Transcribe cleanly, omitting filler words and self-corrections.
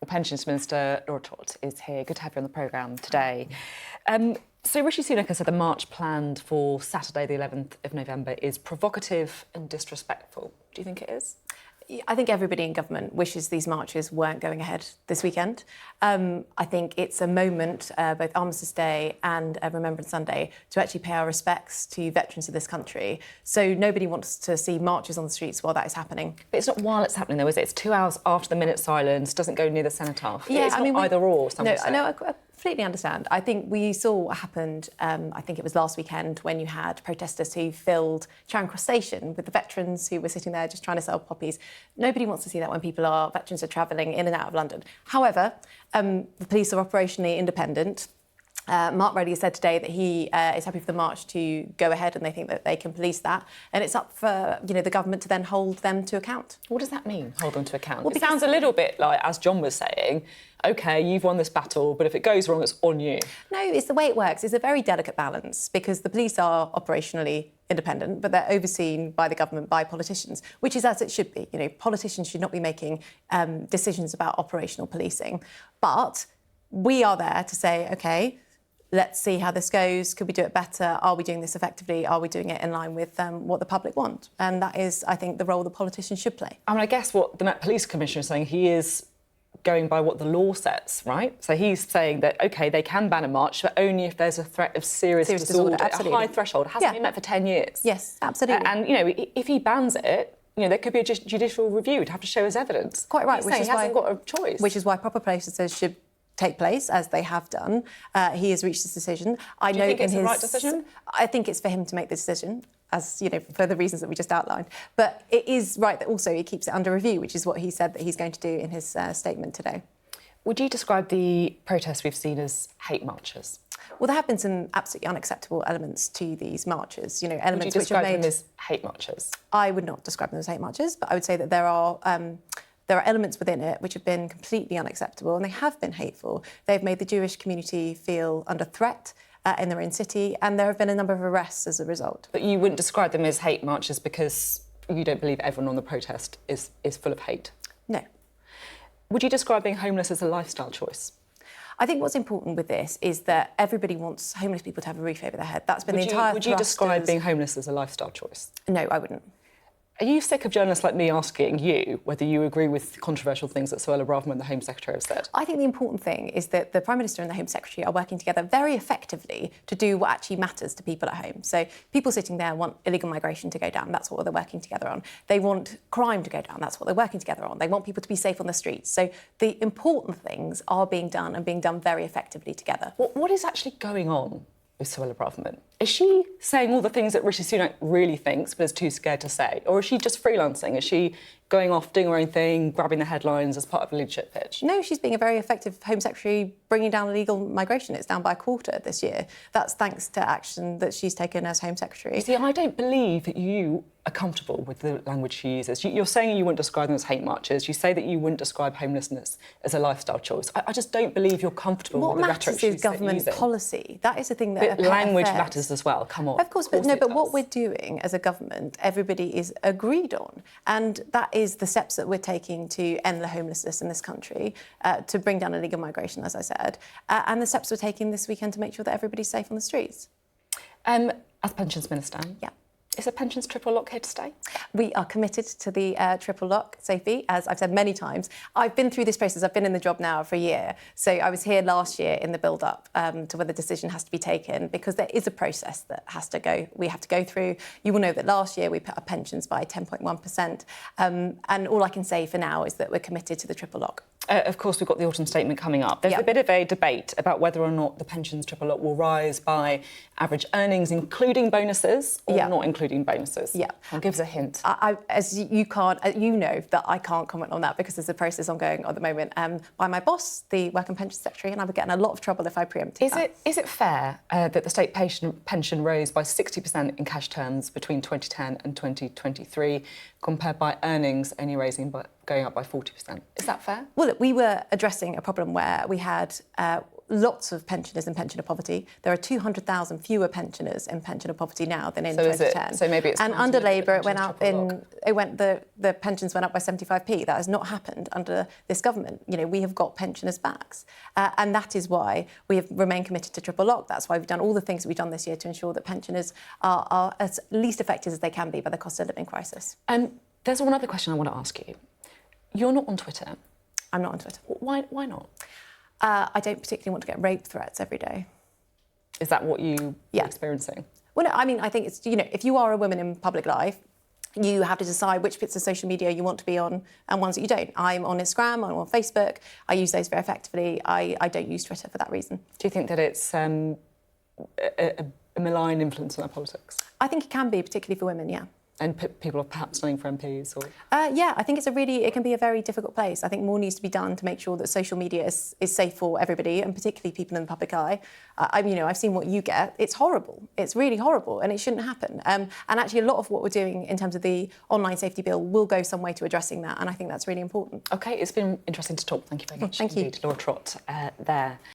Well, Pensions Minister Laura Trott is here. Good to have you on the programme today. So Rishi Sunak has said the march planned for Saturday, the 11th of November, is provocative and disrespectful. Do you think it is? I think everybody in government wishes these marches weren't going ahead this weekend. I think it's a moment, both Armistice Day and Remembrance Sunday, to actually pay our respects to veterans of this country. So nobody wants to see marches on the streets while that is happening. But it's not while it's happening, though, is it? It's 2 hours after the minute silence, doesn't go near the cenotaph. Yeah, it's not either or, some would say. No, I completely understand. I think we saw what happened, I think it was last weekend, when you had protesters who filled Charing Cross Station with the veterans who were sitting there just trying to sell poppies. Nobody wants to see that when veterans are travelling in and out of London. However, the police are operationally independent. Mark Reddy said today that he is happy for the march to go ahead and they think that they can police that. And it's up for the government to then hold them to account. What does that mean, hold them to account? Well, it sounds a little bit like, as John was saying, OK, you've won this battle, but if it goes wrong, it's on you. No, it's the way it works. It's a very delicate balance because the police are operationally independent, but they're overseen by the government, by politicians, which is as it should be. Politicians should not be making decisions about operational policing. But we are there to say, OK, let's see how this goes. Could we do it better? Are we doing this effectively? Are we doing it in line with what the public want? And that is, I think, the role the politicians should play. I mean, I guess what the Met Police Commissioner is saying, he is going by what the law sets, right? So he's saying that, OK, they can ban a march, but only if there's a threat of serious disorder. A high threshold. It hasn't been met for 10 years. Yes, absolutely. And, if he bans it, there could be a judicial review. He'd have to show his evidence. Quite right. He hasn't got a choice. Which is why proper processes should take place, as they have done. He has reached this decision. Do you think it's the right decision? I think it's for him to make the decision, as for the reasons that we just outlined. But it is right that also he keeps it under review, which is what he said that he's going to do in his statement today. Would you describe the protests we've seen as hate marches? Well, there have been some absolutely unacceptable elements to these marches. Elements would you describe which are made them as hate marches? I would not describe them as hate marches, but I would say that there are elements within it which have been completely unacceptable, and they have been hateful. They've made the Jewish community feel under threat in their own city, and there have been a number of arrests as a result. But you wouldn't describe them as hate marches because you don't believe everyone on the protest is full of hate? No. Would you describe being homeless as a lifestyle choice? I think what's important with this is that everybody wants homeless people to have a roof over their head. That's been the entire Would you describe being homeless as a lifestyle choice? No, I wouldn't. Are you sick of journalists like me asking you whether you agree with controversial things that Suella Braverman, the Home Secretary, have said? I think the important thing is that the Prime Minister and the Home Secretary are working together very effectively to do what actually matters to people at home. So people sitting there want illegal migration to go down. That's what they're working together on. They want crime to go down. That's what they're working together on. They want people to be safe on the streets. So the important things are being done and being done very effectively together. What is actually going on with Suella Braverman? Is she saying all the things that Rishi Sunak really thinks but is too scared to say? Or is she just freelancing? Is she going off, doing her own thing, grabbing the headlines as part of a leadership pitch? No, she's being a very effective Home Secretary, bringing down illegal migration. It's down by a quarter this year. That's thanks to action that she's taken as Home Secretary. You see, I don't believe that you are comfortable with the language she uses. You're saying you wouldn't describe them as hate marches. You say that you wouldn't describe homelessness as a lifestyle choice. I just don't believe you're comfortable with the rhetoric she's using. What matters is government policy. That is the thing that... But language matters as well, come on. Of course, but what we're doing as a government, everybody is agreed on. And that is the steps that we're taking to end the homelessness in this country, to bring down illegal migration, as I said, and the steps we're taking this weekend to make sure that everybody's safe on the streets. As Pensions Minister, yeah. Is a pensions triple lock here to stay? We are committed to the triple lock, Sophie, as I've said many times. I've been through this process. I've been in the job now for a year. So I was here last year in the build-up to where the decision has to be taken, because there is a process that we have to go through. You will know that last year we put up pensions by 10.1%. And all I can say for now is that we're committed to the triple lock. Of course, we've got the autumn statement coming up. There's a bit of a debate about whether or not the pensions triple lock will rise by average earnings, including bonuses, or not including bonuses. Yeah. I'll give us a hint. You know that I can't comment on that because there's a process ongoing at the moment by my boss, the Work and Pensions Secretary, and I would get in a lot of trouble if I preempted that. Is it fair that the state pension rose by 60% in cash terms between 2010 and 2023, compared by earnings only going up by 40%? Is that fair? Well, look, we were addressing a problem where we had lots of pensioners in pensioner poverty. There are 200,000 fewer pensioners in pensioner poverty now than in 2010. So maybe it's and under Labour, it went up the pensions went up by 75p. That has not happened under this government. You know, we have got pensioners' backs, and that is why we have remained committed to triple lock. That's why we've done all the things that we've done this year to ensure that pensioners are as least affected as they can be by the cost of living crisis. There's one other question I want to ask you. You're not on Twitter. I'm not on Twitter. Why not? I don't particularly want to get rape threats every day. Is that what you are experiencing? Well, no, I mean, I think it's, you know, if you are a woman in public life, you have to decide which bits of social media you want to be on and ones that you don't. I'm on Instagram, I'm on Facebook. I use those very effectively. I don't use Twitter for that reason. Do you think that it's a malign influence on our politics? I think it can be, particularly for women, yeah. And people are perhaps running for MPs? Or... yeah, I think it can be a very difficult place. I think more needs to be done to make sure that social media is safe for everybody, and particularly people in the public eye. I've seen what you get. It's horrible. It's really horrible, and it shouldn't happen. And actually, a lot of what we're doing in terms of the online safety bill will go some way to addressing that, and I think that's really important. OK, it's been interesting to talk. Thank you very much. Thank you. Laura Trott there.